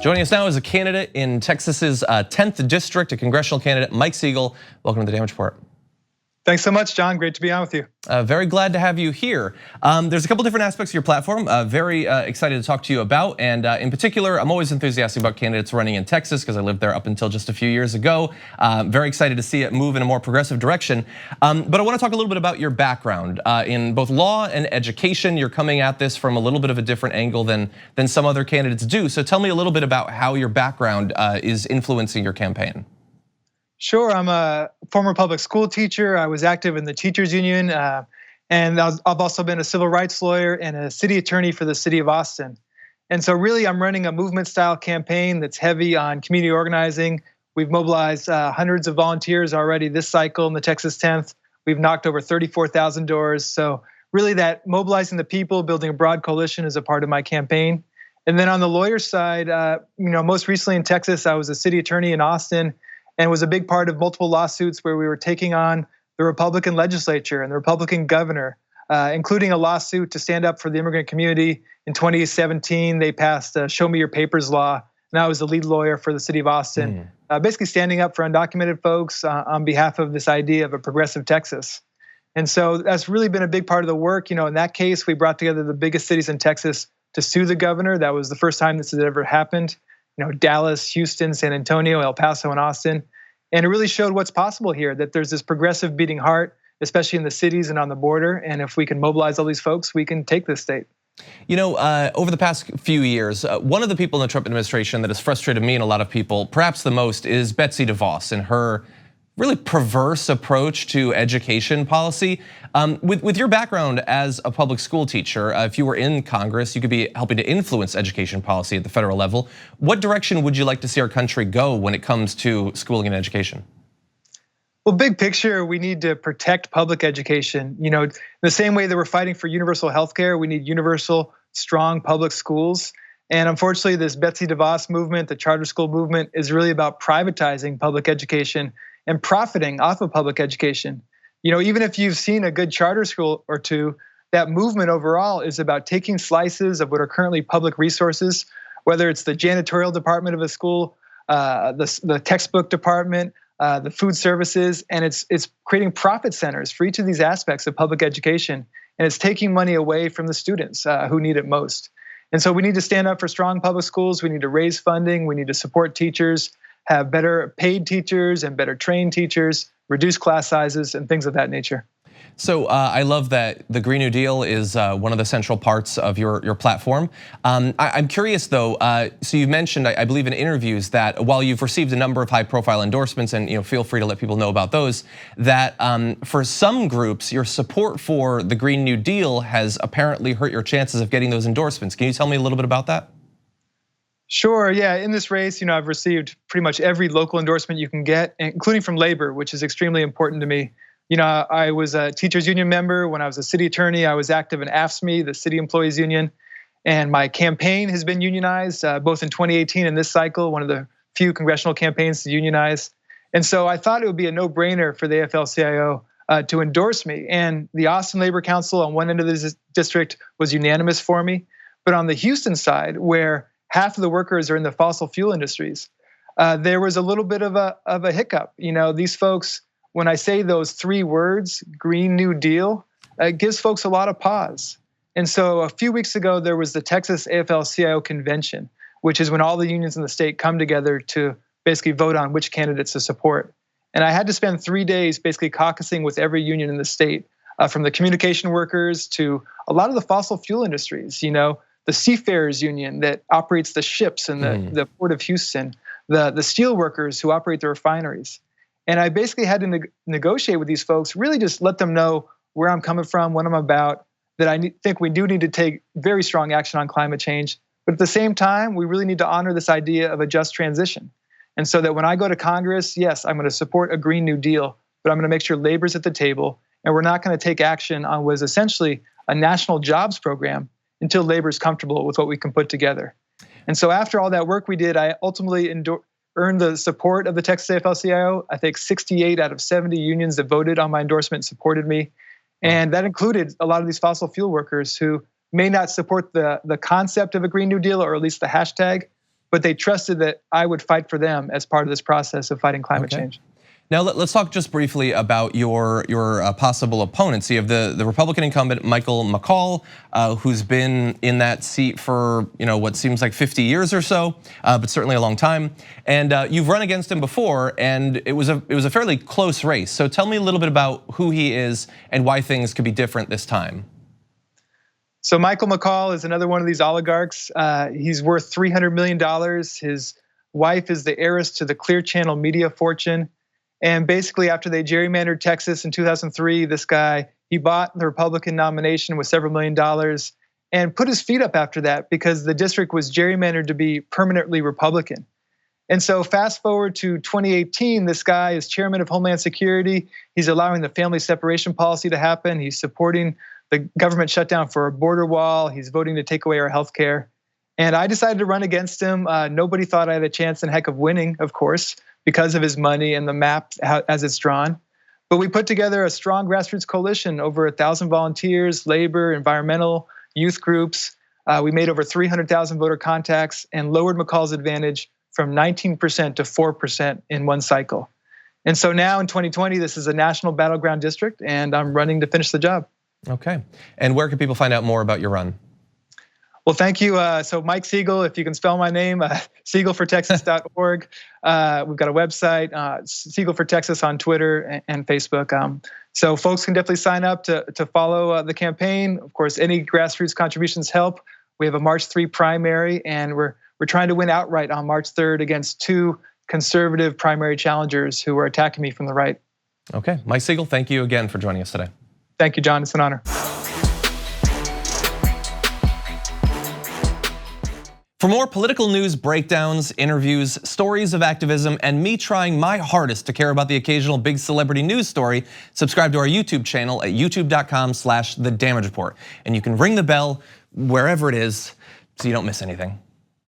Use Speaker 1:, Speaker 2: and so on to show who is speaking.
Speaker 1: Joining us now is a candidate in Texas's 10th district, a congressional candidate, Mike Siegel. Welcome to the Damage Report.
Speaker 2: Thanks so much, John. Great to be on with you.
Speaker 1: Very glad to have you here. There's a couple different aspects of your platform. Very excited to talk to you about, and in particular, I'm always enthusiastic about candidates running in Texas because I lived there up until just a few years ago. Very excited to see it move in a more progressive direction. But I want to talk a little bit about your background in both law and education. You're coming at this from a little bit of a different angle than some other candidates do. So tell me a little bit about how your background is influencing your campaign.
Speaker 2: Sure, I'm a former public school teacher. I was active in the teachers union, and I've also been a civil rights lawyer and a city attorney for the city of Austin. And so really I'm running a movement style campaign that's heavy on community organizing. We've mobilized hundreds of volunteers already this cycle in the Texas 10th. We've knocked over 34,000 doors. So really that mobilizing the people, building a broad coalition is a part of my campaign. And then on the lawyer side, most recently in Texas, I was a city attorney in Austin, and was a big part of multiple lawsuits where we were taking on the Republican legislature and the Republican governor, including a lawsuit to stand up for the immigrant community. In 2017, they passed a Show Me Your Papers law, and I was the lead lawyer for the city of Austin, basically standing up for undocumented folks on behalf of this idea of a progressive Texas. And so that's really been a big part of the work. In that case, we brought together the biggest cities in Texas to sue the governor. That was the first time this had ever happened. Dallas, Houston, San Antonio, El Paso, and Austin. And it really showed what's possible here, that there's this progressive beating heart, especially in the cities and on the border. And if we can mobilize all these folks, we can take this state.
Speaker 1: Over the past few years, one of the people in the Trump administration that has frustrated me and a lot of people, perhaps the most, is Betsy DeVos and her really perverse approach to education policy. With your background as a public school teacher, if you were in Congress, you could be helping to influence education policy at the federal level. What direction would you like to see our country go when it comes to schooling and education?
Speaker 2: Well, big picture, we need to protect public education. The same way that we're fighting for universal health care, we need universal, strong public schools. And unfortunately, this Betsy DeVos movement, the charter school movement, is really about privatizing public education and profiting off of public education. Even if you've seen a good charter school or two, that movement overall is about taking slices of what are currently public resources, whether it's the janitorial department of a school, the textbook department, the food services, and it's creating profit centers for each of these aspects of public education, and it's taking money away from the students who need it most. And so we need to stand up for strong public schools. We need to raise funding. We need to support teachers, have better paid teachers and better trained teachers, reduce class sizes and things of that nature.
Speaker 1: So I love that the Green New Deal is one of the central parts of your platform. I'm curious though, so you've mentioned, I believe in interviews, that while you've received a number of high profile endorsements, and feel free to let people know about those, that for some groups, your support for the Green New Deal has apparently hurt your chances of getting those endorsements. Can you tell me a little bit about that?
Speaker 2: Sure, yeah, in this race, I've received pretty much every local endorsement you can get, including from labor, which is extremely important to me. I was a teachers union member. When I was a city attorney, I was active in AFSCME, the city employees union. And my campaign has been unionized, both in 2018 and this cycle, one of the few congressional campaigns to unionize. And so I thought it would be a no-brainer for the AFL-CIO to endorse me. And the Austin Labor Council on one end of the district was unanimous for me. But on the Houston side, where half of the workers are in the fossil fuel industries, there was a little bit of a hiccup. These folks, when I say those three words, Green New Deal, it gives folks a lot of pause. And so a few weeks ago, there was the Texas AFL-CIO convention, which is when all the unions in the state come together to basically vote on which candidates to support. And I had to spend 3 days basically caucusing with every union in the state, from the communication workers to a lot of the fossil fuel industries, the seafarers union that operates the ships in the port of Houston, the steel workers who operate the refineries. And I basically had to negotiate with these folks, really just let them know where I'm coming from, what I'm about, that I think we do need to take very strong action on climate change. But at the same time, we really need to honor this idea of a just transition. And so that when I go to Congress, yes, I'm going to support a Green New Deal, but I'm going to make sure labor's at the table, and we're not going to take action on what is essentially a national jobs program until labor's comfortable with what we can put together. And so after all that work we did, I ultimately earned the support of the Texas AFL-CIO. I think 68 out of 70 unions that voted on my endorsement supported me. And that included a lot of these fossil fuel workers who may not support the concept of a Green New Deal, or at least the hashtag, but they trusted that I would fight for them as part of this process of fighting climate change.
Speaker 1: Now let's talk just briefly about your possible opponents. You have the Republican incumbent Michael McCall, who's been in that seat for what seems like 50 years or so, but certainly a long time. And you've run against him before, and it was a fairly close race. So tell me a little bit about who he is and why things could be different this time.
Speaker 2: So Michael McCall is another one of these oligarchs. He's worth $300 million. His wife is the heiress to the Clear Channel media fortune. And basically, after they gerrymandered Texas in 2003, this guy, he bought the Republican nomination with several $1 million and put his feet up after that because the district was gerrymandered to be permanently Republican. And so fast forward to 2018, this guy is chairman of Homeland Security. He's allowing the family separation policy to happen. He's supporting the government shutdown for a border wall. He's voting to take away our health care. And I decided to run against him. Nobody thought I had a chance in heck of winning, of course, because of his money and the map as it's drawn. But we put together a strong grassroots coalition, over 1,000 volunteers, labor, environmental, youth groups. We made over 300,000 voter contacts and lowered McCall's advantage from 19% to 4% in one cycle. And so now in 2020, this is a national battleground district, and I'm running to finish the job.
Speaker 1: Okay, and where can people find out more about your run?
Speaker 2: Well, thank you. So Mike Siegel, if you can spell my name, siegelfortexas.org. We've got a website, Siegel for Texas on Twitter and Facebook. So folks can definitely sign up to follow the campaign. Of course, any grassroots contributions help. We have a March 3 primary, and we're trying to win outright on March 3rd against 2 conservative primary challengers who are attacking me from the right.
Speaker 1: Okay, Mike Siegel, thank you again for joining us today.
Speaker 2: Thank you, John. It's an honor.
Speaker 1: For more political news, breakdowns, interviews, stories of activism, and me trying my hardest to care about the occasional big celebrity news story, subscribe to our YouTube channel at youtube.com/thedamagereport. And you can ring the bell wherever it is so you don't miss anything.